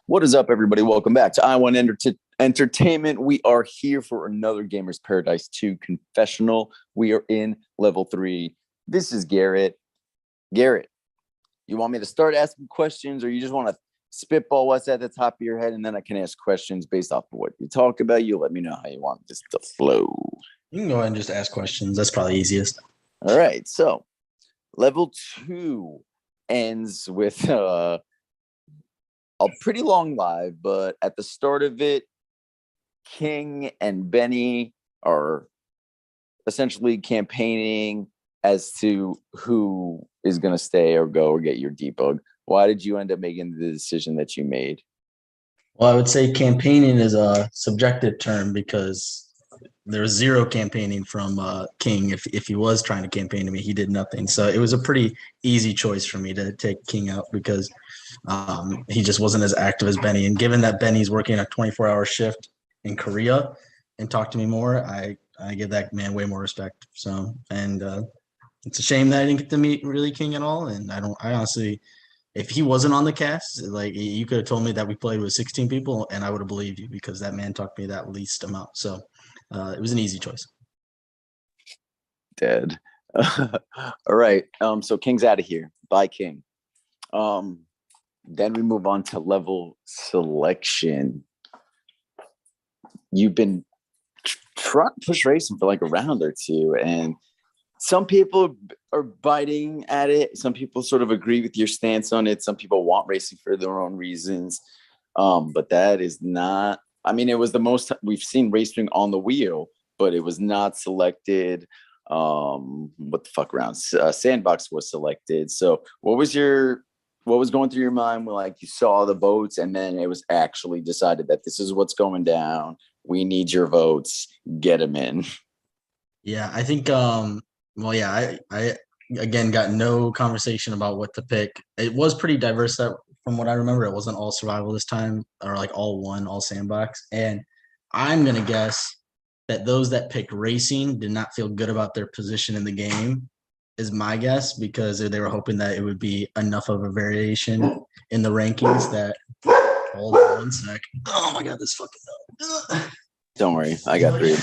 What is up, everybody? Welcome back to Entertainment. We are here for another Gamers Paradise 2 confessional. We are in level 3. This is Garrett. Garrett, you want me to start asking questions, or you just want to spitball what's at the top of your head, and then I can ask questions based off of what you talk about? You let me know how you want this to flow. You can go ahead and just ask questions. That's probably easiest. All right. So level 2 ends with a pretty long live, but at the start of it, King and Benny are essentially campaigning as to who is going to stay or go or get your debug. Why did you end up making the decision that you made? Well, I would say campaigning is a subjective term because there was zero campaigning from King. If he was trying to campaign to me, he did nothing. So it was a pretty easy choice for me to take King out because he just wasn't as active as Benny. And given that Benny's working a 24-hour shift in Korea and talk to me more, I give that man way more respect. So, and it's a shame that I didn't get to meet really King at all. And I honestly, if he wasn't on the cast, like you could have told me that we played with 16 people and I would have believed you because that man talked to me that least amount. So it was an easy choice. Dead. All right. So King's out of here. Bye, King. Then we move on to level selection. You've been trying to push racing for like a round or two, and some people are biting at it. Some people sort of agree with your stance on it. Some people want racing for their own reasons. But that is not, I mean, it was the most we've seen racing on the wheel, but it was not selected. What the fuck round? Sandbox was selected. So what was going through your mind when like you saw the votes and then it was actually decided that this is what's going down? We need your votes. Get them in. Yeah, I think I again got no conversation about what to pick. It was pretty diverse from what I remember. It wasn't all survival this time, or like all sandbox. And I'm gonna guess that those that picked racing did not feel good about their position in the game, is my guess, because they were hoping that it would be enough of a variation in the rankings that. Hold on 1 sec. Oh my god, this fucking. Don't worry, I got 3.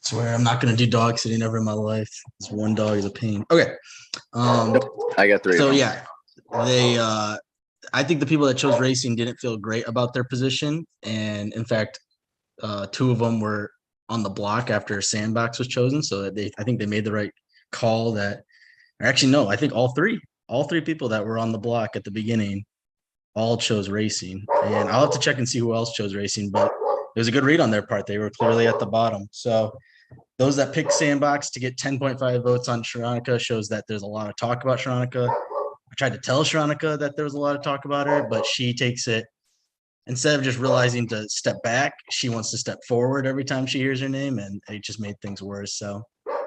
Swear I'm not gonna do dog sitting ever in my life. This one dog is a pain. Okay. I got 3. So yeah, they I think the people that chose racing didn't feel great about their position. And in fact, 2 of them were on the block after Sandbox was chosen. So that I think they made the right call that, or actually, no, I think all three people that were on the block at the beginning all chose racing. And I'll have to check and see who else chose racing, but it was a good read on their part. They were clearly at the bottom. So those that picked Sandbox to get 10.5 votes on Sharonica shows that there's a lot of talk about Sharonica. I tried to tell Sharonica that there was a lot of talk about her, but she takes it, instead of just realizing to step back, she wants to step forward every time she hears her name, and it just made things worse. So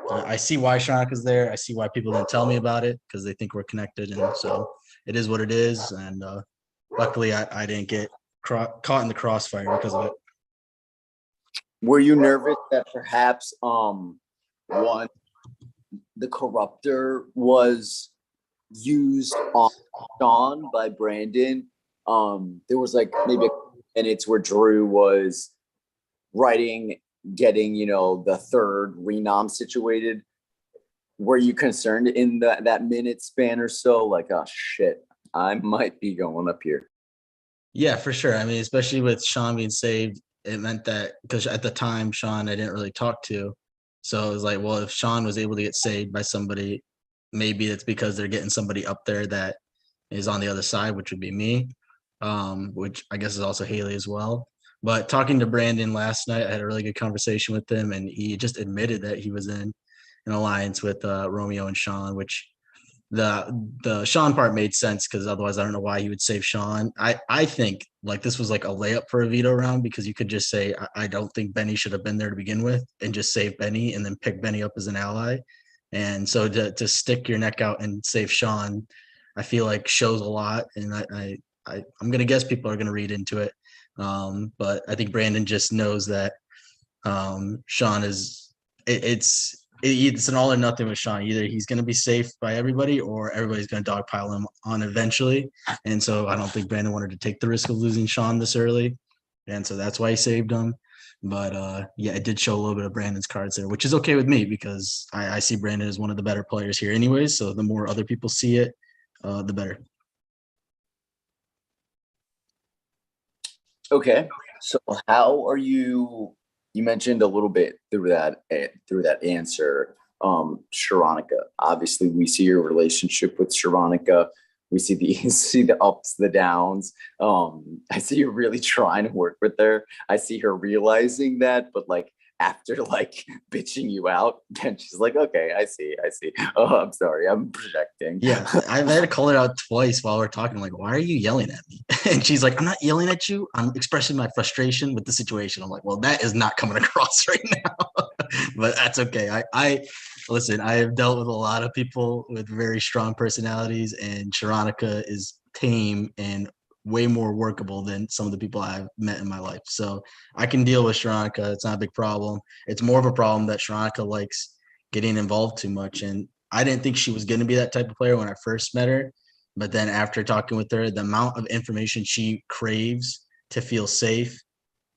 I see why Sharonica's there. I see why people didn't tell me about it, because they think we're connected, and so it is what it is. And luckily, I didn't get caught in the crossfire because of it. Were you nervous that perhaps the corruptor was used on Sean by Brandon? There was like maybe minutes where Drew was getting the third renom situated. Were you concerned in that minute span or so, like, oh shit, I might be going up here? Yeah, for sure. I mean, especially with Sean being saved, it meant that, because at the time Sean I didn't really talk to, so it was like, well, if Sean was able to get saved by somebody, maybe it's because they're getting somebody up there that is on the other side, which would be me, which I guess is also Haley as well. But talking to Brandon last night, I had a really good conversation with him, and he just admitted that he was in an alliance with Romeo and Sean, which the Sean part made sense, because otherwise I don't know why he would save Sean. I think like this was like a layup for a veto round, because you could just say I don't think Benny should have been there to begin with, and just save Benny and then pick Benny up as an ally. And so to stick your neck out and save Sean I feel like shows a lot, and I'm gonna guess people are gonna read into it. But I think Brandon just knows that Sean is it's an all or nothing with Sean. Either he's going to be safe by everybody, or everybody's going to dogpile him on eventually. And so I don't think Brandon wanted to take the risk of losing Sean this early, and so that's why he saved him. But yeah, it did show a little bit of Brandon's cards there, which is okay with me because I see Brandon as one of the better players here, anyways. So the more other people see it, the better. Okay, so how are you? You mentioned a little bit through that answer, Sharonica. Obviously, we see your relationship with Sharonica. We see the see the ups, the downs. I see you really trying to work with her. I see her realizing that, but like after like bitching you out, then she's like, "Okay, I see, I see. Oh, I'm sorry, I'm projecting." Yeah, I've had to call it out twice while we're talking. Like, why are you yelling at me? And she's like, I'm not yelling at you. I'm expressing my frustration with the situation. I'm like, well, that is not coming across right now, but that's okay. I listen. I have dealt with a lot of people with very strong personalities, and Sharonica is tame and way more workable than some of the people I've met in my life. So I can deal with Sharonica. It's not a big problem. It's more of a problem that Sharonica likes getting involved too much, and I didn't think she was going to be that type of player when I first met her. But then after talking with her, the amount of information she craves to feel safe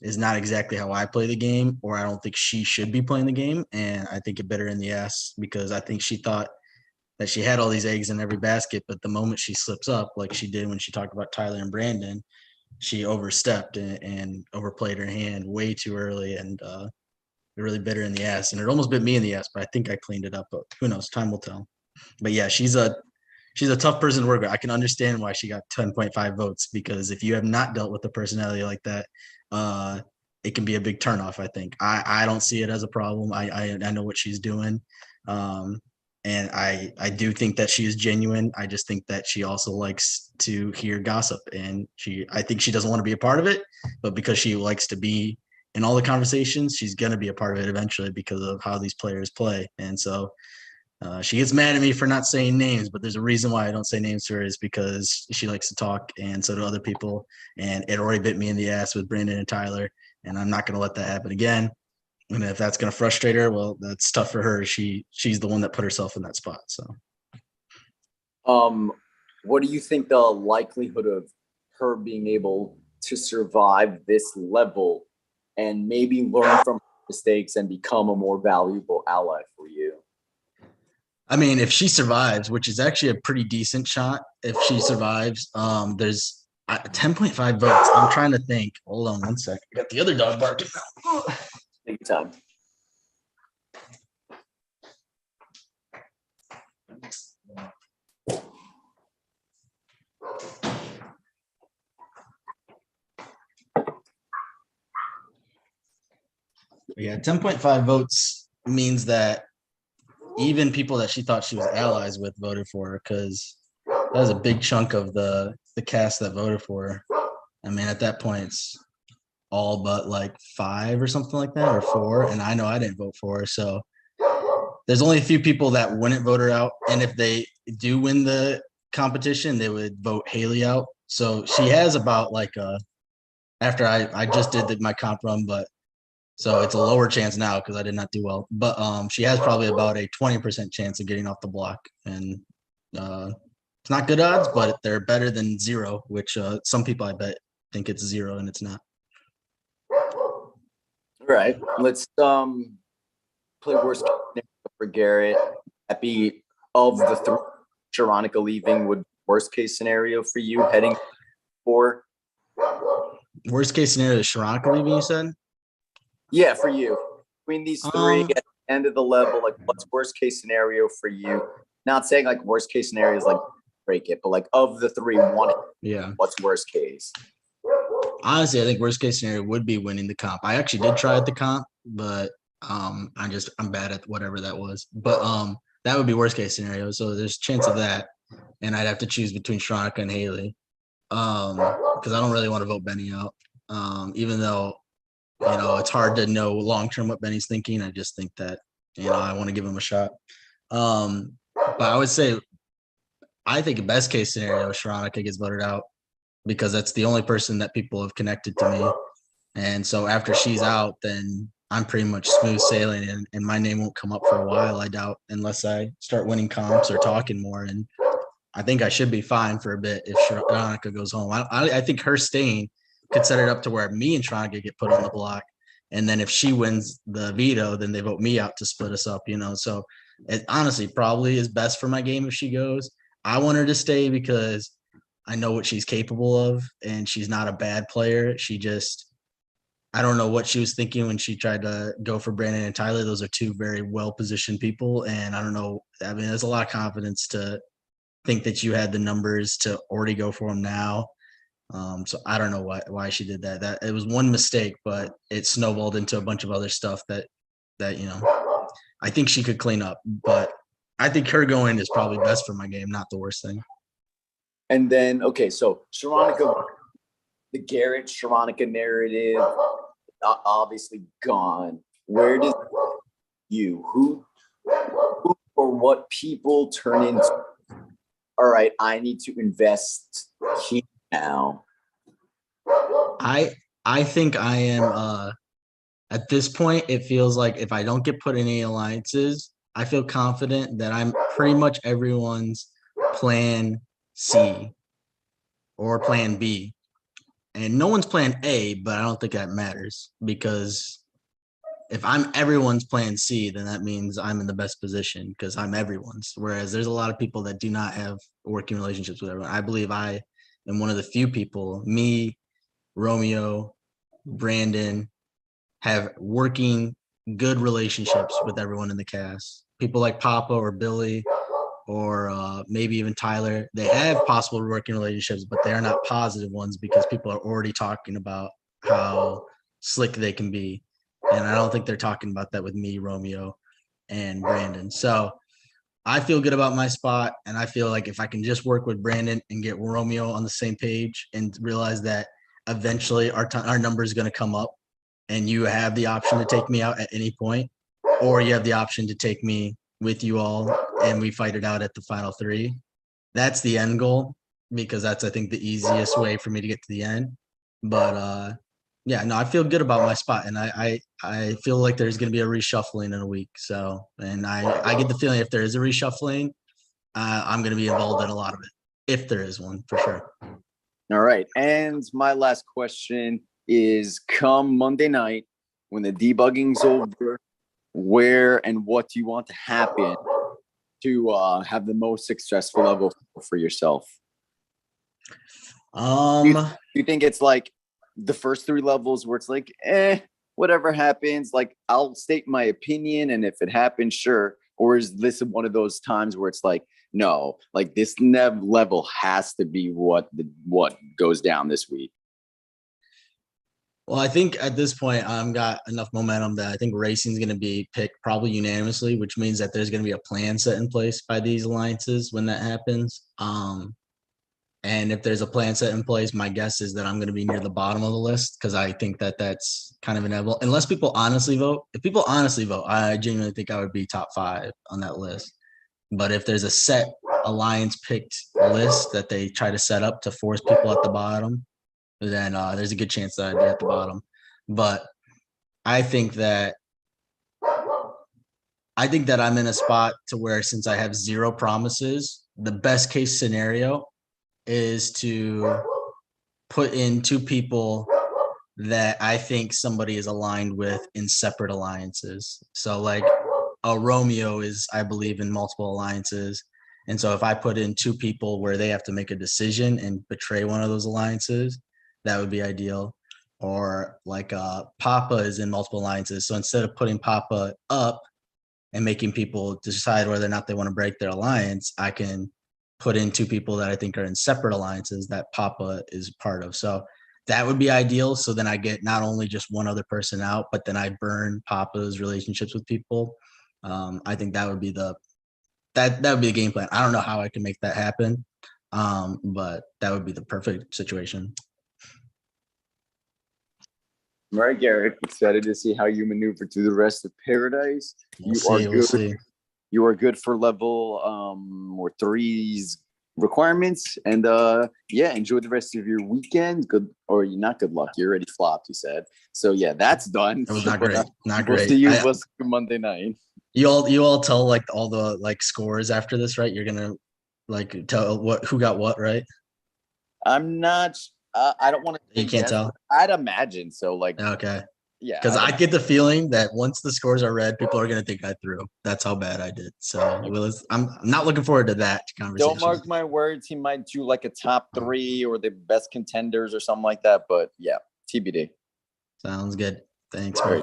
is not exactly how I play the game, or I don't think she should be playing the game. And I think it bit her in the ass because I think she thought that she had all these eggs in every basket. But the moment she slips up, like she did when she talked about Tyler and Brandon, she overstepped and overplayed her hand way too early. And it really bit her in the ass, and it almost bit me in the ass, but I think I cleaned it up. But who knows? Time will tell. But yeah, she's a tough person to work with. I can understand why she got 10.5 votes because if you have not dealt with a personality like that, it can be a big turnoff. I think I don't see it as a problem. I know what she's doing, and I do think that she is genuine. I just think that she also likes to hear gossip, and I think she doesn't want to be a part of it, but because she likes to be in all the conversations, she's going to be a part of it eventually because of how these players play. And so she gets mad at me for not saying names, but there's a reason why I don't say names to her is because she likes to talk, and so do other people. And it already bit me in the ass with Brandon and Tyler, and I'm not going to let that happen again. And if that's going to frustrate her, well, that's tough for her. She's the one that put herself in that spot. So, what do you think the likelihood of her being able to survive this level and maybe learn from mistakes and become a more valuable ally for you? I mean, if she survives, which is actually a pretty decent shot, if she survives, there's 10.5 votes. I'm trying to think. Hold on one sec. I got the other dog barking now. Take your time. Yeah, 10.5 votes means that even people that she thought she was allies with voted for her because that was a big chunk of the cast that voted for her. I mean, at that point, it's all but like 5 or something like that, or 4. And I know I didn't vote for her. So there's only a few people that wouldn't vote her out. And if they do win the competition, they would vote Haley out. So she has about like after I just did my comp run, but so it's a lower chance now because I did not do well. But she has probably about a 20% chance of getting off the block. And it's not good odds, but they're better than 0, which some people I bet think it's 0 and it's not. All right. Let's play worst case for Garrett. Happy of the 3, Sharonica leaving would worst case scenario for you heading for? Worst case scenario is Sharonica leaving, you said? Yeah, for you. Between these 3 at the end of the level, like what's worst case scenario for you? Not saying like worst case scenario is like break it, but like of the 3, what's worst case? Honestly, I think worst case scenario would be winning the comp. I actually did try at the comp, but I'm bad at whatever that was. But that would be worst case scenario. So there's a chance of that. And I'd have to choose between Sharonica and Haley. Because I don't really want to vote Benny out. Even though, it's hard to know long term what Benny's thinking. I just think that, I want to give him a shot. But I would say I think a best case scenario, Sharonica gets voted out because that's the only person that people have connected to me. And so after she's out, then I'm pretty much smooth sailing, and my name won't come up for a while, I doubt, unless I start winning comps or talking more. And I think I should be fine for a bit if Sharonica goes home. I think her staying could set it up to where me and Sharonica get put on the block. And then if she wins the veto, then they vote me out to split us up, So it honestly probably is best for my game if she goes. I want her to stay because I know what she's capable of, and she's not a bad player. She just, I don't know what she was thinking when she tried to go for Brandon and Tyler. Those are two very well-positioned people. And I don't know. I mean, there's a lot of confidence to think that you had the numbers to already go for them now. So I don't know why she did that. That it was one mistake, but it snowballed into a bunch of other stuff that I think she could clean up. But I think her going is probably best for my game, not the worst thing. And then, okay, so Sharonica, the Garrett Sharonica narrative, obviously gone. Where does who or what people turn into? All right, I need to invest here now. I think I am at this point, it feels like if I don't get put in any alliances, I feel confident that I'm pretty much everyone's plan C or plan B. And no one's plan A, but I don't think that matters because if I'm everyone's plan C, then that means I'm in the best position because I'm everyone's. Whereas there's a lot of people that do not have working relationships with everyone. I believe I am one of the few people, me, Romeo, Brandon, have working good relationships with everyone in the cast. People like Papa or Billy or maybe even Tyler, they have possible working relationships, but they are not positive ones because people are already talking about how slick they can be. And I don't think they're talking about that with me, Romeo, and Brandon. So I feel good about my spot. And I feel like if I can just work with Brandon and get Romeo on the same page and realize that eventually our number is going to come up and you have the option to take me out at any point, or you have the option to take me with you all and we fight it out at the final three. That's the end goal because that's, I think, the easiest way for me to get to the end. But yeah, no, I feel good about my spot, and I feel like there's going to be a reshuffling in a week. So, and I get the feeling if there is a reshuffling, I'm going to be involved in a lot of it, if there is one, for sure. All right, and my last question is: come Monday night, when the debugging's over, where and what do you want to happen to have the most successful level for yourself? Do you think it's like the first three levels where it's like, whatever happens, like I'll state my opinion, and if it happens, sure? Or is this one of those times where it's like, no, like this level has to be what goes down this week? Well, I think at this point, I've got enough momentum that I think racing is going to be picked probably unanimously, which means that there's going to be a plan set in place by these alliances when that happens. And if there's a plan set in place, my guess is that I'm going to be near the bottom of the list because I think that that's kind of inevitable. Unless people honestly vote. If people honestly vote, I genuinely think I would be top 5 on that list. But if there's a set alliance picked list that they try to set up to force people at the bottom, then there's a good chance that I'd be at the bottom. But I think that I'm in a spot to where, since I have 0 promises, the best case scenario is to put in 2 people that I think somebody is aligned with in separate alliances. So like a Romeo is, I believe, in multiple alliances. And so if I put in 2 people where they have to make a decision and betray one of those alliances, that would be ideal. Or like Papa is in multiple alliances. So instead of putting Papa up and making people decide whether or not they want to break their alliance, I can put in 2 people that I think are in separate alliances that Papa is part of. So that would be ideal. So then I get not only just one other person out, but then I burn Papa's relationships with people. I think that would be that would be the game plan. I don't know how I can make that happen, but that would be the perfect situation. All right, Garrett, excited to see how you maneuver through the rest of Paradise. We'll see. You are good for level or 3s requirements. And yeah, enjoy the rest of your weekend. Good, or not good luck. You already flopped, you said. So yeah, that's done. It was not great. Not We'll great. see you Monday night. You all tell like all the like scores after this, right? You're gonna like tell who got what, right? I'm not. I don't want to. You can't tell. I'd imagine so. Like, Okay. yeah, Because I get the feeling that once the scores are read, people are gonna think I threw. That's how bad I did. So I'm not looking forward to that conversation. Don't mark my words. He might do like a top 3 or the best contenders or something like that. But yeah, TBD. Sounds good. Thanks, man.